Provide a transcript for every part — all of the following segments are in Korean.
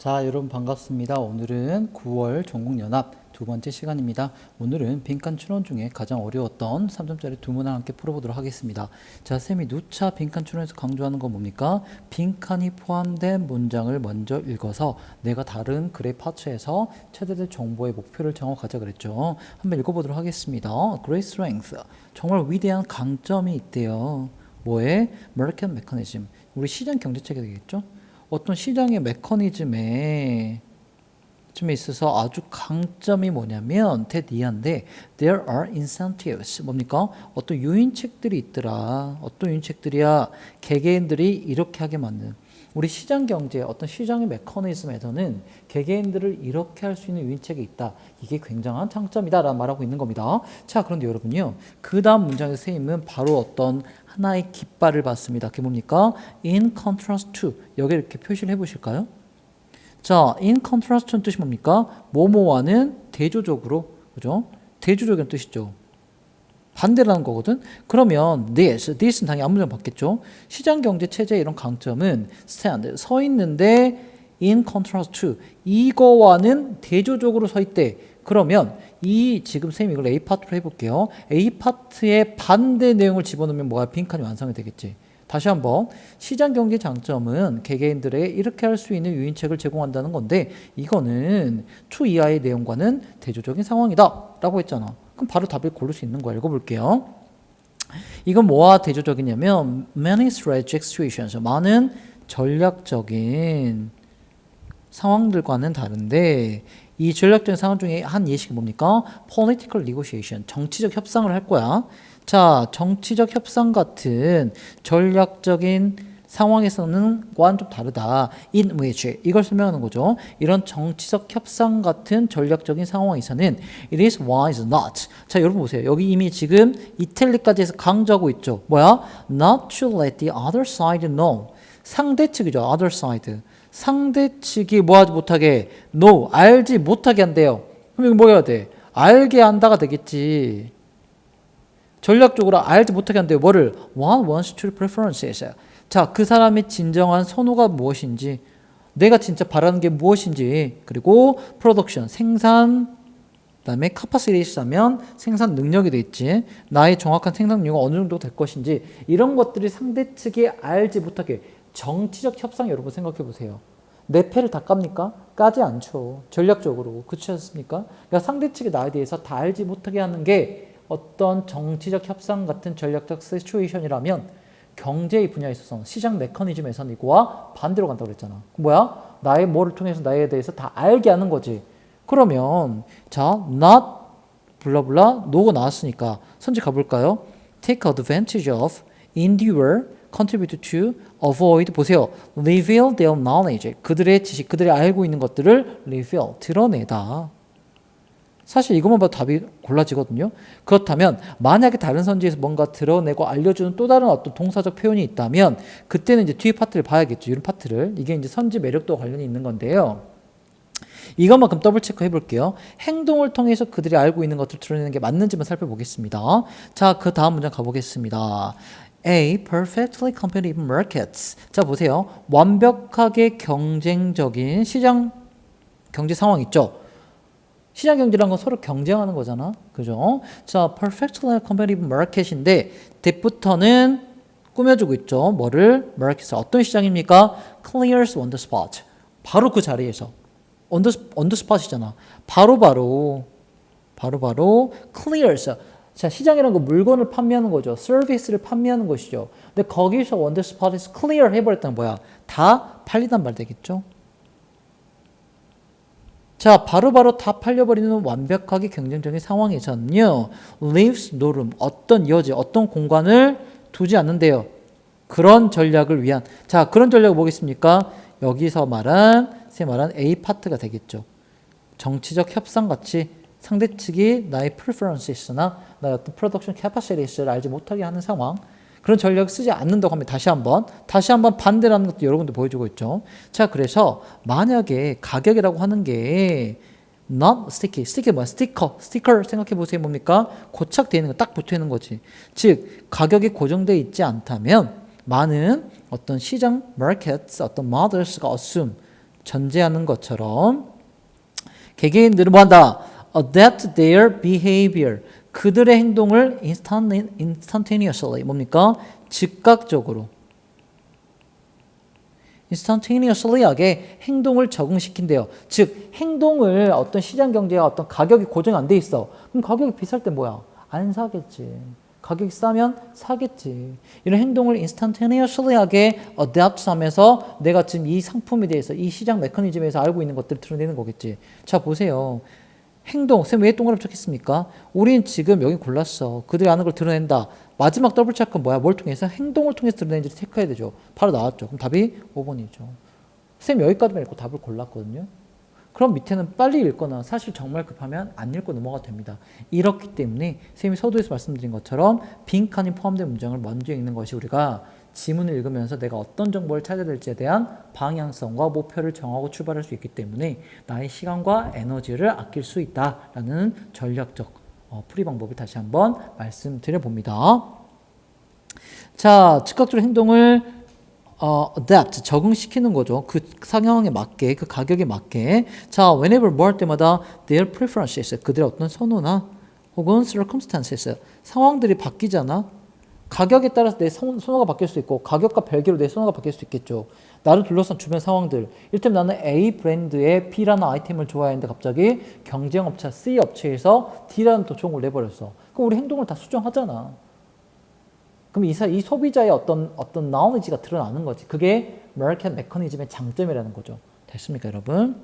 자, 여러분 반갑습니다. 오늘은 9월 전국연합 두 번째 시간입니다. 오늘은 빈칸 추론 중에 가장 어려웠던 3점짜리 두 문항 함께 풀어보도록 하겠습니다. 자, 쌤이 누차 빈칸 추론에서 강조하는 건 뭡니까? 빈칸이 포함된 문장을 먼저 읽어서 내가 다른 글의 파츠에서 찾아낼 정보의 목표를 정확하자 그랬죠. 한번 읽어보도록 하겠습니다. Great strength. 정말 위대한 강점이 있대요. 뭐에? Market mechanism. 우리 시장 경제체계 되겠죠? 어떤 시장의 메커니즘에 있어서 아주 강점이 뭐냐면 대이한데 there are incentives 뭡니까? 어떤 유인책들이 있더라. 어떤 유인책들이야? 개개인들이 이렇게 하게 만든 우리 시장 경제 어떤 시장의 메커니즘에서는 개개인들을 이렇게 할 수 있는 유인책이 있다. 이게 굉장한 장점이다 라는 말하고 있는 겁니다. 자, 그런데 여러분요. 그 다음 문장에서 선생님은 바로 어떤 하나의 깃발을 봤습니다. 그게 뭡니까? In contrast to 여기 이렇게 표시를 해보실까요? 자, in contrast to는 뜻이 뭡니까? 뭐뭐와는 대조적으로, 그죠? 대조적인 뜻이죠. 반대라는 거거든. 그러면 this는 당연히 앞문장 받겠죠. 시장 경제 체제의 이런 강점은 stand, 서 있는데 in contrast to 이거와는 대조적으로 서 있대. 그러면 이 지금 쌤이 이걸 A 파트로 해볼게요. A 파트의 반대 내용을 집어넣으면 뭐야? 빈칸이 완성이 되겠지. 다시 한번 시장 경제 장점은 개개인들에게 이렇게 할 수 있는 유인책을 제공한다는 건데 이거는 to 이하의 내용과는 대조적인 상황이다 라고 했잖아. 그럼 바로 답을 고를 수 있는 거야. 읽어볼게요. 이건 뭐와 대조적이냐면 many strategic situations 많은 전략적인 상황들과는 다른데 이 전략적인 상황 중에 한 예식이 뭡니까? political negotiation 정치적 협상을 할 거야. 자, 정치적 협상 같은 전략적인 상황에서는 과는 좀 다르다. in which 이걸 설명하는 거죠. 이런 정치적 협상 같은 전략적인 상황에서는 it is wise not. 자, 여러분 보세요. 여기 이미 지금 이탈리까지 해서 강조하고 있죠. 뭐야? not to let the other side know. 상대 측이죠. other side. 상대 측이 뭐하지 못하게 know, 알지 못하게 한대요. 그럼 이거 뭐 해야 돼? 알게 한다가 되겠지. 전략적으로 알지 못하게 한대요. 뭐를? One wants to preferences. 자, 그 사람의 진정한 선호가 무엇인지, 내가 진짜 바라는 게 무엇인지, 그리고 production, 생산, 그다음에 capacity 하면 생산 능력이 돼 있지. 나의 정확한 생산 능력이 어느 정도 될 것인지 이런 것들이 상대 측이 알지 못하게 정치적 협상 여러분 생각해 보세요. 내 패를 다 깝니까? 까지 않죠. 전략적으로. 그렇지 않습니까? 그러니까 상대 측이 나에 대해서 다 알지 못하게 하는 게 어떤 정치적 협상 같은 전략적 시츄에이션이라면 경제의 분야에 있어서 시장 메커니즘에서는 이거와 반대로 간다고 그랬잖아. 뭐야? 나의 뭐를 통해서 나에 대해서 다 알게 하는 거지. 그러면 자, not 블라블라 노가 나왔으니까 선지 가볼까요? Take advantage of, endure, contribute to, avoid 보세요. reveal their knowledge 그들의 지식, 그들이 알고 있는 것들을 reveal 드러내다. 사실 이것만 봐도 답이 골라지거든요. 그렇다면 만약에 다른 선지에서 뭔가 드러내고 알려주는 또 다른 어떤 동사적 표현이 있다면 그때는 이제 뒤에 파트를 봐야겠죠. 이런 파트를. 이게 이제 선지 매력도 관련이 있는 건데요. 이것만큼 더블 체크 해볼게요. 행동을 통해서 그들이 알고 있는 것들을 드러내는 게 맞는지만 살펴보겠습니다. 자, 그 다음 문장 가보겠습니다. A perfectly competitive markets. 자, 보세요. 완벽하게 경쟁적인 시장 경제 상황 있죠. 시장 경제라는 건 서로 경쟁하는 거잖아. 그죠? 자, perfectly competitive market인데 that부터는 꾸며주고 있죠. 뭐를? market. 어떤 시장입니까? clears on the spot. 바로 그 자리에서. on the spot이잖아. 바로 clears. 자, 시장이라는 건 물건을 판매하는 거죠. 서비스를 판매하는 것이죠. 근데 거기서 on the spot에서 clear 해버렸다는 뭐야? 다 팔리단 말 되겠죠? 자, 바로바로 다 팔려버리는 완벽하게 경쟁적인 상황에서는요, leaves no room, 어떤 여지, 어떤 공간을 두지 않는데요. 그런 전략을 위한, 자, 그런 전략은 뭐겠습니까? 여기서 말한 A 파트가 되겠죠. 정치적 협상같이 상대 측이 나의 preferences나 나의 어떤 production capacities를 알지 못하게 하는 상황, 그런 전략을 쓰지 않는다고 하면 다시 한번 반대라는 것도 여러분들 보여주고 있죠. 자, 그래서 만약에 가격이라고 하는 게 not sticky, sticky 뭐야? 스티커 생각해 보세요. 뭡니까? 고착되어 있는 거, 딱 붙어 있는 거지. 즉, 가격이 고정되어 있지 않다면 많은 어떤 시장 markets, 어떤 moders가 assume 전제하는 것처럼 개개인들은 뭐한다? adapt their behavior. 그들의 행동을 instantaneously 뭡니까? 즉각적으로 instantaneously하게 행동을 적응시킨대요. 즉 행동을 어떤 시장 경제가 어떤 가격이 고정이 안 돼 있어. 그럼 가격이 비쌀 때 뭐야? 안 사겠지. 가격이 싸면 사겠지. 이런 행동을 instantaneously하게 adapt 하면서 내가 지금 이 상품에 대해서 이 시장 메커니즘에서 알고 있는 것들을 드러내는 거겠지. 자 보세요. 행동, 쌤 왜 동그라미 쳤겠습니까? 우린 지금 여기 골랐어. 그들이 아는 걸 드러낸다. 마지막 더블 체크는 뭐야? 뭘 통해서? 행동을 통해서 드러내는지 체크해야 되죠. 바로 나왔죠. 그럼 답이 5번이죠. 쌤 여기까지만 읽고 답을 골랐거든요. 그럼 밑에는 빨리 읽거나 사실 정말 급하면 안 읽고 넘어가도 됩니다. 이렇기 때문에 쌤이 서두에서 말씀드린 것처럼 빈칸이 포함된 문장을 먼저 읽는 것이 우리가 지문을 읽으면서 내가 어떤 정보를 찾아야 될지에 대한 방향성과 목표를 정하고 출발할 수 있기 때문에 나의 시간과 에너지를 아낄 수 있다라는 전략적 풀이 방법을 다시 한번 말씀드려 봅니다. 자, 즉각적으로 행동을 adapt, 적응시키는 거죠. 그 상황에 맞게, 그 가격에 맞게. 자, whenever 뭐 할 때마다 their preferences, 그들의 어떤 선호나 혹은 circumstances, 상황들이 바뀌잖아. 가격에 따라서 내 선호가 바뀔 수 있고 가격과 별개로 내 선호가 바뀔 수 있겠죠. 나를 둘러싼 주변 상황들. 이를테면 나는 A 브랜드의 B라는 아이템을 좋아했는데 갑자기 경쟁업체 C 업체에서 D라는 더 좋은 걸 내버렸어. 그럼 우리 행동을 다 수정하잖아. 그럼 이 소비자의 어떤 knowledge가 드러나는 거지. 그게 마켓 메커니즘의 장점이라는 거죠. 됐습니까, 여러분?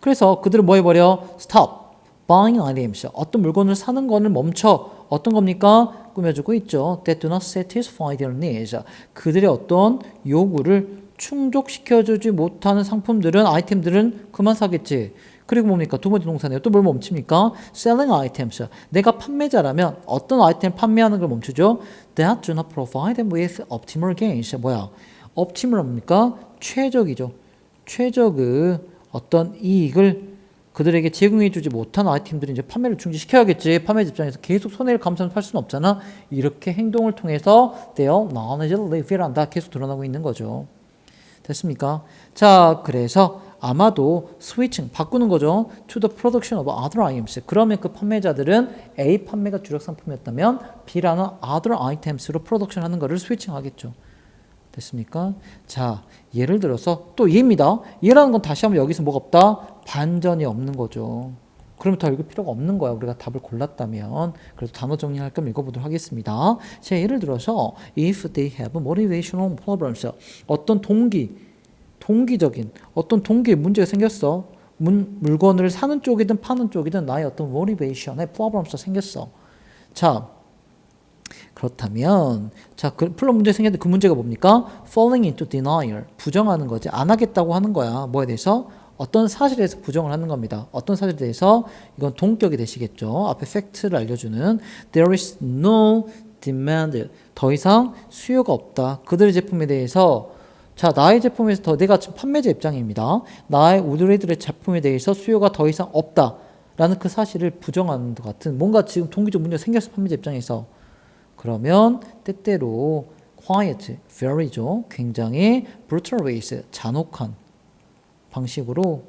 그래서 그들은 뭐 해버려? Stop buying items. 어떤 물건을 사는 거를 멈춰. 어떤 겁니까? 꾸며주고 있죠. That do not satisfy their needs. 그들의 어떤 요구를 충족시켜주지 못하는 상품들은, 아이템들은 그만 사겠지. 그리고 뭡니까? 두 번째 동사네요. 또 뭘 멈춥니까? Selling items. 내가 판매자라면 어떤 아이템을 판매하는 걸 멈추죠? That do not provide them with optimal gains. 뭐야? optimal 뭡니까? 최적이죠. 최적의 어떤 이익을 그들에게 제공해주지 못한 아이템들이 이제 판매를 중지시켜야겠지. 판매자 입장에서 계속 손해를 감수하면서 팔 수는 없잖아. 이렇게 행동을 통해서 their knowledge를 reveal한다. 계속 드러나고 있는 거죠. 됐습니까? 자, 그래서 아마도 스위칭, 바꾸는 거죠. To the production of other items. 그러면 그 판매자들은 A 판매가 주력 상품이었다면 B라는 other items로 프로덕션 하는 거를 스위칭 하겠죠. 됐습니까? 자, 예를 들어서 또 얘입니다. 얘라는 건 다시 한번 여기서 뭐가 없다? 반전이 없는 거죠. 그러면 더 읽을 필요가 없는 거야. 우리가 답을 골랐다면. 그래서 단어 정리할 겸 읽어보도록 하겠습니다. 자, 예를 들어서 if they have motivational problems. 어떤 동기적인 어떤 동기에 문제가 생겼어. 물건을 사는 쪽이든 파는 쪽이든 나의 어떤 motivation에 problems가 생겼어. 자, 그렇다면 자, 그 플러 문제 생겼는데 그 문제가 뭡니까? falling into denial. 부정하는 거지. 안 하겠다고 하는 거야. 뭐에 대해서? 어떤 사실에 대해서 부정을 하는 겁니다. 어떤 사실에 대해서? 이건 동격이 되시겠죠. 앞에 팩트를 알려주는 there is no demand. 더 이상 수요가 없다. 그들의 제품에 대해서 자, 나의 제품에서 더 내가 지금 판매자 입장입니다. 우리들의 제품에 대해서 수요가 더 이상 없다. 라는 그 사실을 부정하는 것 같은 뭔가 지금 동기적 문제가 생겼어. 판매자 입장에서. 그러면 때때로 quiet, very죠. 굉장히 brutal ways, 잔혹한 방식으로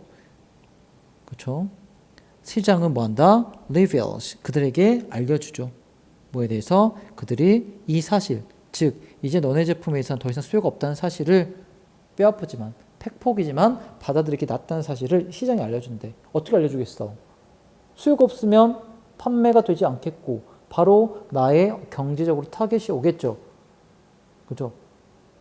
그렇죠. 시장은 뭐한다? reveals, 그들에게 알려주죠. 뭐에 대해서? 그들이 이 사실, 즉 이제 너네 제품에서는 더 이상 수요가 없다는 사실을 뼈아프지만 팩폭이지만 받아들이기 낫다는 사실을 시장에 알려준대. 어떻게 알려주겠어? 수요가 없으면 판매가 되지 않겠고 바로 나의 경제적으로 타겟이 오겠죠. 그죠?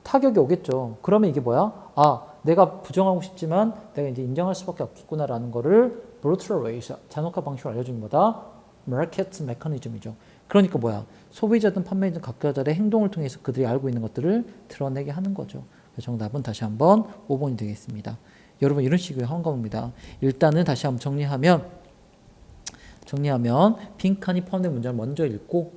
타격이 오겠죠. 그러면 이게 뭐야? 아, 내가 부정하고 싶지만 내가 이제 인정할 수밖에 없겠구나라는 거를 brutal ways, 잔혹한 방식으로 알려주는 거다. 마켓 메커니즘이죠. 그러니까 뭐야? 소비자든 판매자든 각자의 행동을 통해서 그들이 알고 있는 것들을 드러내게 하는 거죠. 정답은 다시 한번 5번이 되겠습니다. 여러분 이런 식의 한 겁니다. 일단은 다시 한번 정리하면 빈칸이 포함된 문장을 먼저 읽고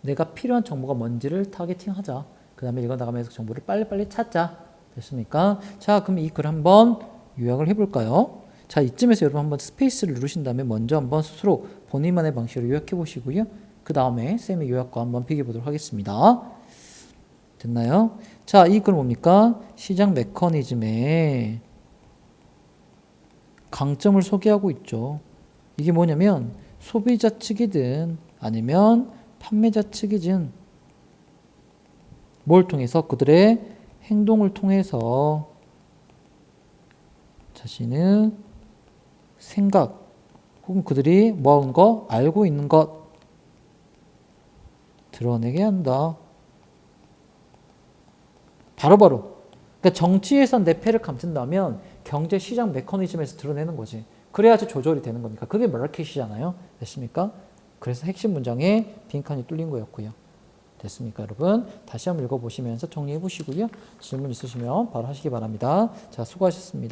내가 필요한 정보가 뭔지를 타겟팅하자. 그 다음에 읽어 나가면서 정보를 빨리빨리 찾자. 됐습니까? 자, 그럼 이 글 한번 요약을 해볼까요? 자, 이쯤에서 여러분 한번 스페이스를 누르신 다음에 먼저 한번 스스로 본인만의 방식으로 요약해 보시고요. 그 다음에 쌤의 요약과 한번 비교해 보도록 하겠습니다. 됐나요? 자, 이 글 뭡니까? 시장 메커니즘의 강점을 소개하고 있죠. 이게 뭐냐면 소비자 측이든 아니면 판매자 측이든 뭘 통해서 그들의 행동을 통해서 자신의 생각 혹은 그들이 뭐한 거 알고 있는 것 드러내게 한다. 바로바로. 그러니까 정치에서 내 패를 감춘다면 경제 시장 메커니즘에서 드러내는 거지. 그래야지 조절이 되는 거니까. 그게 마켓이잖아요. 됐습니까? 그래서 핵심 문장에 빈칸이 뚫린 거였고요. 됐습니까, 여러분? 다시 한번 읽어보시면서 정리해 보시고요. 질문 있으시면 바로 하시기 바랍니다. 자, 수고하셨습니다.